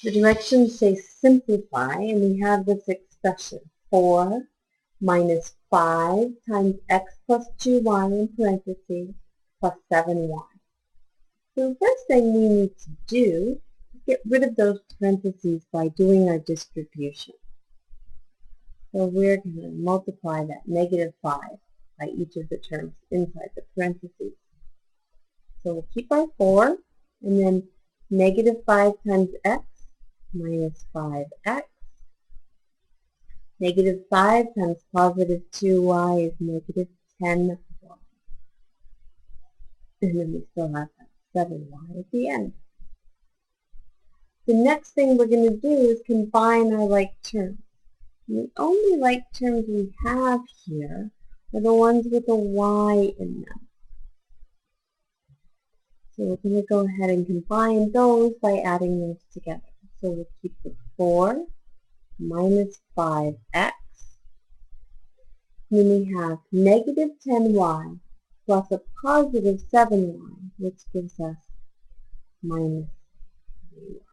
The directions say simplify, and we have this expression, 4 minus 5 times x plus 2y in parentheses plus 7y. So the first thing we need to do is get rid of those parentheses by doing our distribution. So we're going to multiply that negative 5 by each of the terms inside the parentheses. So we'll keep our 4, and then negative 5 times x minus 5x. Negative 5 times positive 2y is negative 10y. And then we still have that 7y at the end. The next thing we're going to do is combine our like terms. And the only like terms we have here are the ones with a y in them. So we're going to go ahead and combine those by adding those together. So we'll keep the 4 minus 5x. Then we have negative 10y plus a positive 7y, which gives us minus 3y.